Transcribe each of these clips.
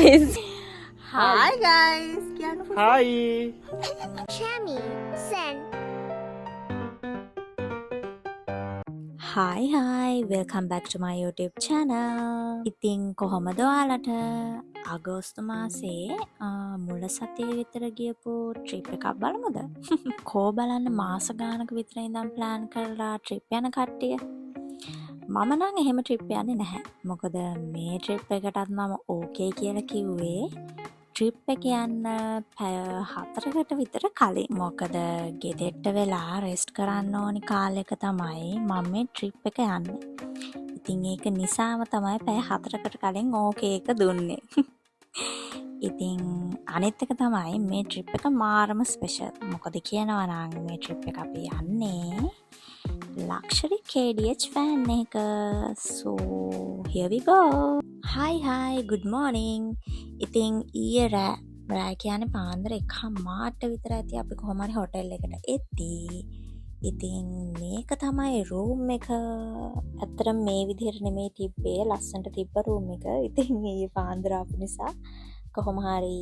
guys. Hi guys. Kiano po? Hi. Chami, Sen. Hi, welcome back to my YouTube channel. ඉතින් කොහොමද ඔයාලට අගෝස්තු මාසේ මුල සතියේ විතර ගියපු ට්‍රිප් එකක් බලමුද? කෝ බලන්න මාස ගානක විතර ඉඳන් ප්ලෑන් කරලා ට්‍රිප් යන කට්ටිය. මම නම් එහෙම ට්‍රිප් යන්නේ නැහැ. මොකද මේ ට්‍රිප් එකටත් මම ඕකේ කියලා කිව්වේ ට්‍රිප් එක යන්න පැය 4කට විතර කලින්. මොකද ගෙදෙට්ට වෙලා රෙස්ට් කරන්න ඕනි කාලෙක තමයි මම මේ ට්‍රිප් එක යන්නේ. ඉතින් ඒක නිසාම තමයි පැය 4කට කලින් ඕකේ එක දුන්නේ. ඉතින් අනිත් එක තමයි මේ ට්‍රිප් එක මාරම ස්පෙෂල්. මොකද කියනවා නම් මේ ට්‍රිප් එක අපි යන්නේ luxury KDH van එක. So here we go. Hi, good morning. ඉතින් ඊයේ රෑ කියන්නේ පාන්දර 1:00 විතර ඇති අපි කොහොම හරි හොටෙල් එකට එද්දී. ඉතින් මේක තමයි රූම් එක. ඇත්තටම මේ විදිහට නෙමෙයි තිබ්බේ, ලස්සනට තිබ්බ රූම් එක. ඉතින් ඊයේ පාන්දර ආපු නිසා කොහොම හරි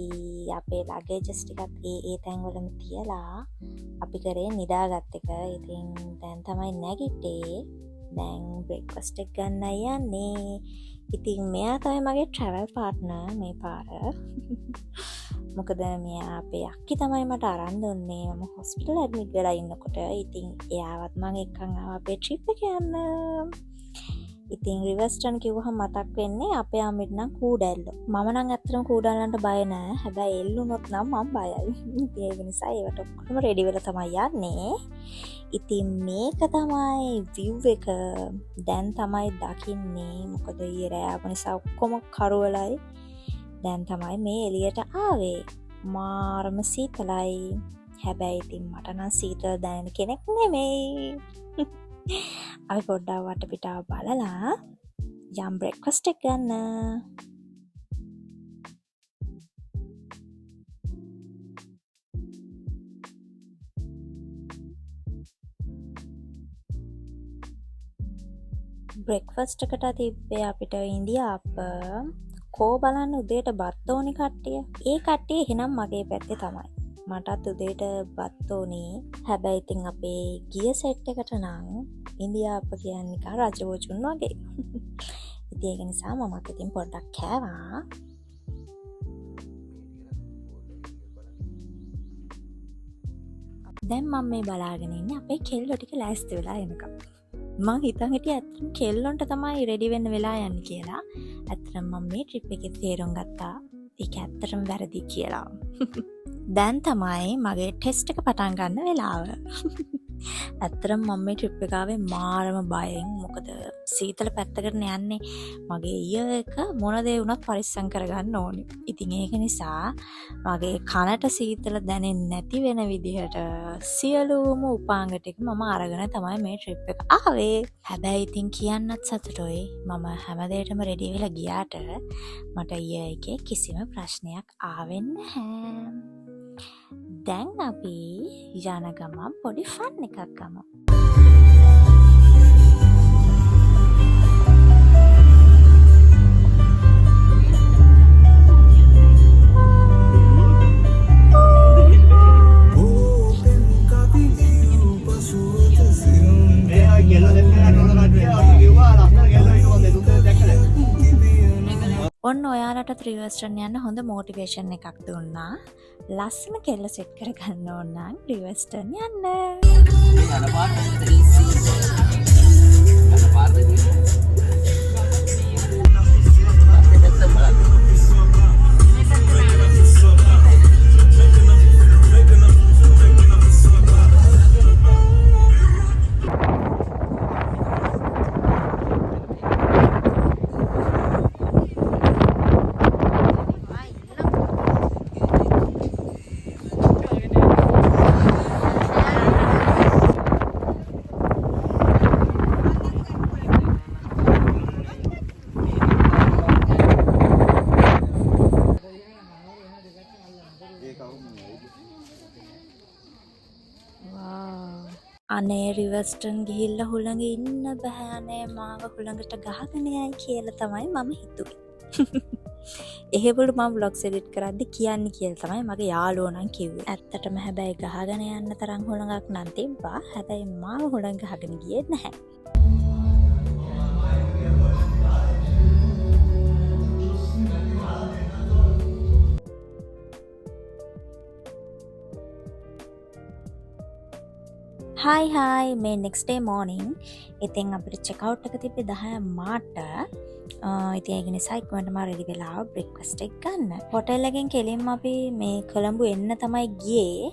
අපේ ලගේජස් ටිකත් ඒ තැන්වලම තියලා අපි කරේ නිදාගත් එක. ඉතින් දැන් තමයි නැගිට්ටේ. දැන් බ්‍රේක්ෆාස්ට් එක ගන්න යන්නේ. ඉතින් මෙයා තමයි මගේ ට්‍රැවල් පාර්ට්නර් මේ පාර. මොකද මෙයා අපේ අක්කි තමයි මට අරන් දුන්නේ මම හොස්පිටල් ඇඩ්මිට් වෙලා ඉන්නකොට. ඉතින් එයාවත් මම එක්කන් ආවා අපේ ට්‍රිප් එක යන්න. ඉතින් රිවර්ස්ටන් කිව්වහම මතක් වෙන්නේ අපේ අම්මිට නම් කූඩැල්ලෝ. මම නම් ඇත්තටම කූඩැල්ලන්ට බය නෑ. හැබැයි එල්ලුනොත් නම් මම බයයි. ඉතින් ඒක නිසා ඒවට ඔක්කොම රෙඩි වෙලා තමයි යන්නේ. ඉතින් මේක තමයි view එක. දැන් තමයි දකින්නේ. මොකද ඊයේ රෑ ආපු නිසා ඔක්කොම කරවලයි. දැන් තමයි මේ එළියට ආවේ. මාරම සීතලයි. හැබැයි ඉතින් මට නම් සීතල දැනෙන කෙනෙක් නෙමෙයි. අපි පොඩ්ඩක් වටපිටාව බලලා යම් බ්‍රේක්ෆාස්ට් එක ගන්න. බ්‍රේක්ෆාස්ට් එකට තිබ්බේ අපිට ඉන්දියාප්ප. කෝ බලන්න උදේට බත් ඕනි කට්ටිය. ඒ කට්ටිය එහෙනම් මගේ පැත්තේ තමයි. මටත් උදේට බත් ඕනේ. හැබැයි ඉතින් අපේ ගිය සෙට් එකට නම් ඉන්දියාප්ප කියන්නේ නිකන් රජවෝචුන් වගේ. ඉතින් ඒක නිසා මමත් ඉතින් පොඩ්ඩක් කෑවා. දැන් මම මේ බලාගෙන ඉන්නේ අපේ කෙල්ලෝ ටික ලෑස්ති වෙලා එනකම්. මං හිතන් හිටියේ ඇත්තටම කෙල්ලොන්ට තමයි රෙඩි වෙන්න වෙලා යන්නේ කියලා. ඇත්තටම මම මේ ට්‍රිප් එකේ තේරුම් ගත්තා ඒක ඇත්තටම වැරදි කියලා. දැන් තමයි මගේ ටෙස්ට් එක පටන් ගන්න වෙලාව. ඇත්තටම මම මේ ට්‍රිප් එක ආවේ මාරම බයෙන්. මොකද සීතල පැත්තකට යන්නේ. මගේ ඊයර් එක මොන දේ වුණත් පරිස්සම් කරගන්න ඕනේ. ඉතින් ඒක නිසා මගේ කනට සීතල දැනෙන්නේ නැති වෙන විදිහට සියලුම උපාංග ටික මම අරගෙන තමයි මේ ට්‍රිප් එක ආවේ. හැබැයි ඉතින් කියන්නත් සතුටුයි. මම හැමදේටම රෙඩි වෙලා ගියාට මට ඊයර් එකේ කිසිම ප්‍රශ්නයක් ආවේ නැහැ. දැන් අපි යන ගමන් පොඩි ෆන් එකක් ගමු. ඔන්න ඔයාලට රිවර්ස්ටන් යන්න හොඳ මොටිවේෂන් එකක් දුන්නා. ලස්සන කෙල්ල සෙට් කරගන්න ඕන නම් රිවර්ස්ටන් යන්න. අනේ රිවර්ස්ටන් ගිහිල්ලා හුළඟ ඉන්න බෑනේ මාව හුළඟට ගහගෙන යයි කියලා තමයි මම හිතුවේ. එහෙවලු මම vlogs edit කරද්දි කියන්නේ කියලා තමයි මගේ යාළුවෝ නම් කිව්වේ. ඇත්තටම හැබැයි ගහගෙන යන්න තරම් හොළඟක් නම් තිබ්බා. හැබැයි මාව හොළඟ ගහගෙන ගියේ නැහැ. හයි මේ next day morning ඉතින් අපිට check out එක තිබ්බේ 10 මාට. ඉතින් ඒක නිසා ඉක්මනටම රෙඩි වෙලා බ්‍රේක්ෆාස්ට් එක ගන්න. හොටෙල් එකෙන් කෙලින්ම අපි මේ කොළඹ එන්න තමයි ගියේ.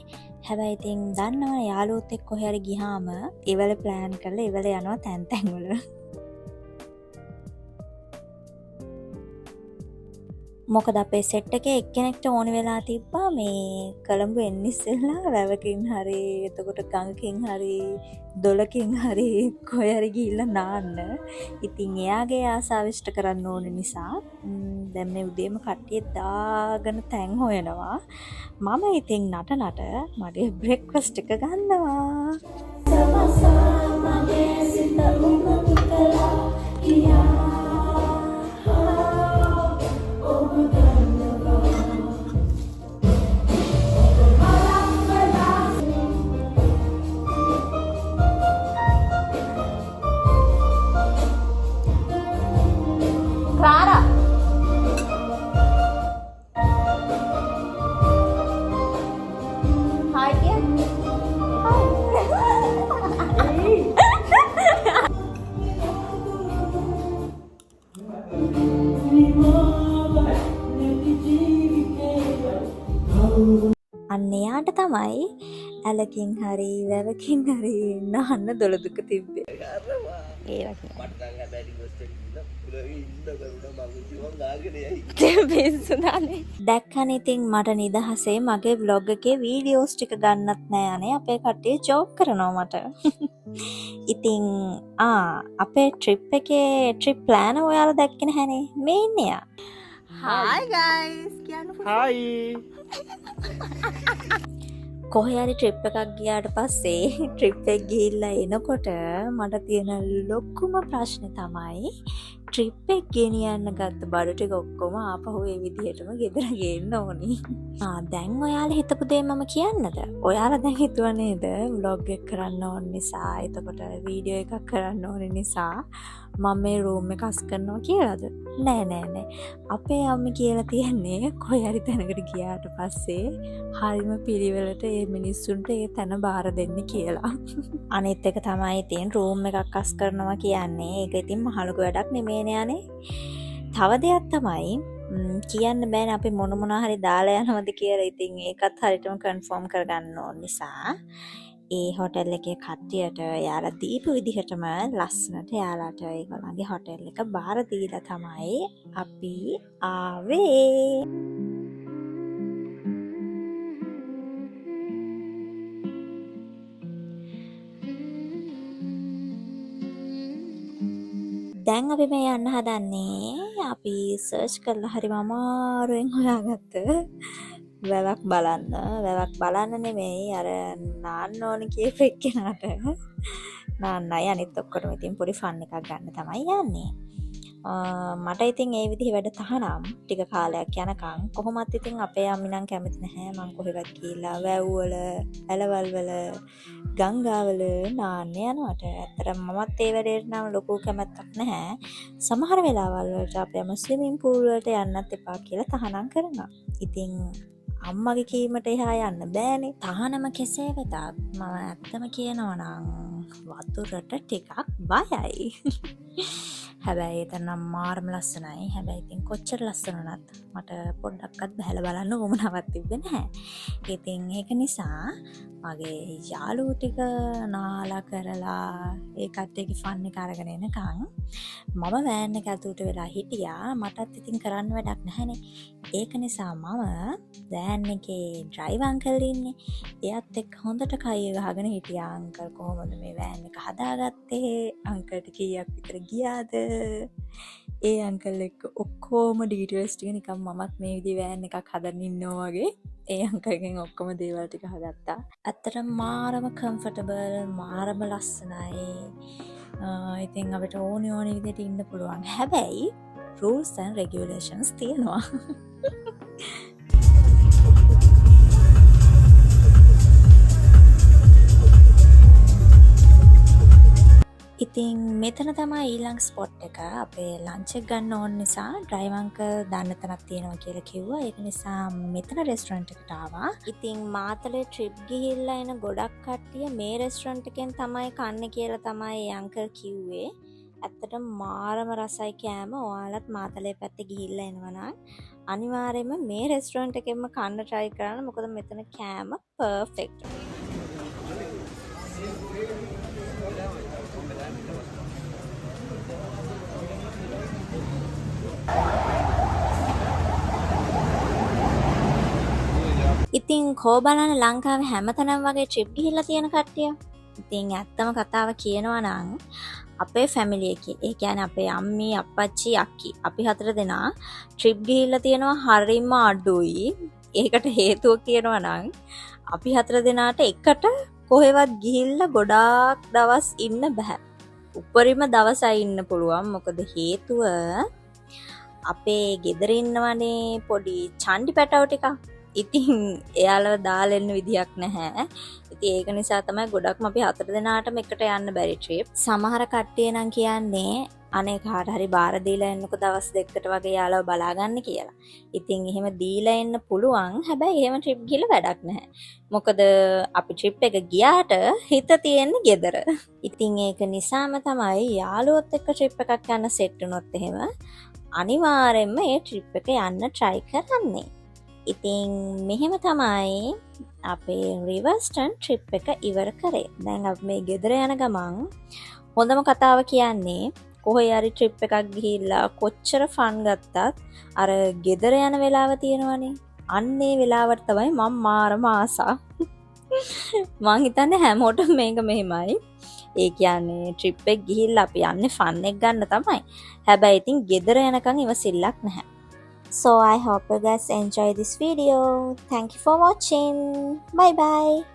හැබැයි ඉතින් දන්නවනේ යාළුවොත් එක්ක කොහේ හරි ගියාම ඒවල plan කරලා ඒවල යනවා තැන් වල. මොකද අපේ සෙට් එකේ එක්කෙනෙක්ට ඕන වෙලා තිබ්බා මේ කොළඹ එන්න ඉස්සෙල්ලා වැවකින් හරි එතකොට ගඟකින් හරි දොලකින් හරි කොහේ හරි ගිහිල්ලා නාන්න. ඉතින් එයාගේ ආසාව ඉෂ්ට කරන්න ඕන නිසා දැන් මේ උදේම කට්ටිය දාගෙන තැන් හොයනවා. මම ඉතින් නට මගේ බ්‍රේක්ෆාස්ට් එක ගන්නවා. මගේ සිත උමකලා කියා අන්න එයාට තමයි ඇලකින් හරි වැවකින් හරි නහන්න දොළදුක තිබ්බේ. දැක්කනේ ඉතින් මට නිදහසේ මගේ vlog එකේ වීඩියෝස් ටික ගන්නත් නෑ අනේ අපේ කට්ටිය ජෝක් කරනවා මට. ඉතින් අපේ ට්‍රිප් එකේ ට්‍රිප් ප්ලෑන ඔයාලා දැක්කේ නැහනේ. මේ ඉන්නේ යා. Hi guys. කියන්න Hi. කොහේ හරි ට්‍රිප් එකක් ගියාට පස්සේ ට්‍රිප් එක ගිහිල්ලා එනකොට මට තියෙන ලොකුම ප්‍රශ්නේ තමයි ට්‍රිප් එක ගෙනියන්න ගත්ත බඩු ටික ඔක්කොම ආපහු ඒ විදිහටම ගෙදර ගේන්න ඕනි. දැන් ඔයාලා හිතපු දේ මම කියන්නද? ඔයාලා දැන් හිතුවා නේද vlog එක කරන්න ඕන නිසා, එතකොට වීඩියෝ එකක් කරන්න ඕන නිසා මම මේ රූම් එක අස් කරනවා කියලාද? නෑ. අපේ අම්මි කියලා තියන්නේ කොහේ හරි තැනකට ගියාට පස්සේ හරිම පිළිවෙලට මේ මිනිස්සුන්ට ඒ තැන බාර දෙන්න කියලා. අනිත් එක තමයි ඉතින් රූම් එකක් අස් කරනවා කියන්නේ. ඒක ඉතින් මහලුක වැඩක් නෙමේනේ අනේ. තව දෙයක් තමයි කියන්න බෑනේ අපි මොනවා හරි දාලා යනවද කියලා. ඉතින් ඒකත් හරියටම කන්ෆර්ම් කරගන්න ඕන නිසා ඒ හොටෙල් එකේ කට්ටියට යාලා දීපු විදිහටම ලස්සනට යාලාට ඒගොල්ලන්ගේ හොටෙල් එක බාර දීලා තමයි අපි ආවේ. දැන් අපි මේ යන්න හදන්නේ අපි සර්ච් කරලා හරිම අමාරුවෙන් හොයාගත්ත වැවක් බලන්න නෙමෙයි අර නාන්න ඕන කියපු එක්කෙනාට නාන්නයි අනිත් ඔක්කොටම ඉතින් පොඩි ෆන් එකක් ගන්න තමයි යන්නේ. මට ඉතින් ඒ විදිහ වැඩ තහනම් ටික කාලයක් යනකම් කොහොමත් ඉතින් අපේ අම්මි නම් කැමති නැහැ මං කොහෙවත් ගිහිල්ලා වැව්වල ඇලවල් වල ගංගාවල නාන්න යනවට. ඇත්තටම මමත් ඒ වැඩේට නම් ලොකු කැමැත්තක් නැහැ. සමහර වෙලාවල් වලට අපි ස්විමින් pool වලට යන්නත් එපා කියලා තහනම් කරනවා. ඉතින් අම්මගේ කීමට එහා යන්න බෑනේ. තහනම කෙසේ වෙතත් මම ඇත්තම කියනවා නම් වතුරට ටිකක් බයයි. හැබැයි එතන මාරම ලස්සනයි. හැබැයි ඉතින් කොච්චර ලස්සන වුණත් මට පොඩ්ඩක්වත් බහලා බලන්න උවමනාවක් තිබ්බේ නැහැ. ඉතින් ඒක නිසා මගේ යාළුවෝ ටික නාලා කරලා ඒ කට්ටියගේ ෆන් එක අරගෙන එනකන් මම වෑන් එක ඇතුළට වෙලා හිටියා. මටත් ඉතින් කරන්න වැඩක් නැහැනේ. ඒක නිසා මම වෑන් එකේ ඩ්‍රයිවර් අංකල් ඉන්නේ. එයාත් එක්ක හොඳට කය ගහගෙන හිටියා. අංකල් කොහොමද මේ වෑන් එක හදාගත්තේ? අංකල්ට කීයක් විතර ගියාද? ඒ අංකල් එක්ක ඔක්කොම ඩීටේල්ස් ටික නිකන් මමත් මේ විදිහේ වෑන් එකක් හදන්න ඉන්නවා වගේ ඒ අංකල්ගෙන් ඔක්කොම දේවල් ටික හදත්තා. ඇත්තටම මාරම කම්ෆර්ටබල්, මාරම ලස්සනයි. ඉතින් අපිට ඕනි විදිහට ඉන්න පුළුවන්. හැබැයි rules and regulations තියෙනවා. ඉතින් මෙතන තමයි ඊළඟ ස්පොට් එක. අපේ ලන්ච් එක ගන්න ඕන නිසා ඩ්‍රයිවර් අංකල් දන්න තැනක් තියෙනවා කියලා කිව්වා. ඒක නිසා මෙතන රෙස්ටොරන්ට් එකට ආවා. ඉතින් මාතලේ ට්‍රිප් ගිහිල්ලා එන ගොඩක් කට්ටිය මේ රෙස්ටොරන්ට් එකෙන් තමයි කන්නේ කියලා තමයි ඒ අංකල් කිව්වේ. ඇත්තටම මාරම රසයි කෑම. ඔයාලත් මාතලේ පැත්තේ ගිහිල්ලා එනවා නම් අනිවාර්යයෙන්ම මේ රෙස්ටොරන්ට් එකෙන්ම කන්න try කරන්න. මොකද මෙතන කෑම perfect. ඉතින් කෝ බලන්න ලංකාවේ හැමතැනම වගේ ට්‍රිප් ගිහිල්ලා තියෙන කට්ටිය. ඉතින් ඇත්තම කතාව කියනවා නම් අපේ ෆැමිලි එකේ, ඒ කියන්නේ අපේ අම්මි, අප්පච්චි, අක්කි, අපි 4 දෙනා ට්‍රිප් ගිහිල්ලා තියෙනවා හරිම අඩුයි. ඒකට හේතුව කියනවා නම් අපි 4 දෙනාට එකට කොහෙවත් ගිහිල්ලා ගොඩාක් දවස් ඉන්න බෑ. උපරිම දවසයි ඉන්න පුළුවන්. මොකද හේතුව අපේ ගෙදර ඉන්නවනේ පොඩි චන්ඩි පැටව ටිකක්. ඉතින් එයාලව දාලා එන්න විදියක් නැහැ. ඉතින් ඒක නිසා තමයි ගොඩක්ම අපි 4 දෙනාටම එකට යන්න බැරි ට්‍රිප්. සමහර කට්ටිය නම් කියන්නේ අනේ කාට හරි බාර දීලා එන්නකො දවස් දෙකකට වගේ යාළුව බලාගන්න කියලා. ඉතින් එහෙම දීලා එන්න පුළුවන්. හැබැයි එහෙම ට්‍රිප් ගිහලා වැඩක් නැහැ. මොකද අපි ට්‍රිප් එක ගියාට හිත තියෙන්නේ ගෙදර. ඉතින් ඒක නිසාම තමයි යාළුවොත් එක්ක ට්‍රිප් එකක් යන්න සෙට් වුණොත් එහෙම අනිවාර්යෙන්ම ඒ ට්‍රිප් එක යන්න try කරන්නේ. ඉතින් මෙහෙම තමයි අපේ රිවර්ස්ටන් ට්‍රිප් එක ඉවර කරේ. දැන් අපි මේ ගෙදර යන ගමන් හොඳම කතාව කියන්නේ කොහේ හරි ට්‍රිප් එකක් ගිහිල්ලා කොච්චර ෆන් ගත්තත් අර ගෙදර යන වෙලාව තියෙනවනේ. අන්නේ වෙලාවට තමයි මම මාරම ආසා. මං හිතන්නේ හැමෝටම මේක මෙහෙමයි. ඒ කියන්නේ ට්‍රිප් එක ගිහිල්ලා අපි යන්නේ ෆන් එක ගන්න තමයි. හැබැයි ඉතින් ගෙදර යනකම් ඉවසිල්ලක් නැහැ. So I hope you guys enjoy this video. Thank you for watching. Bye bye.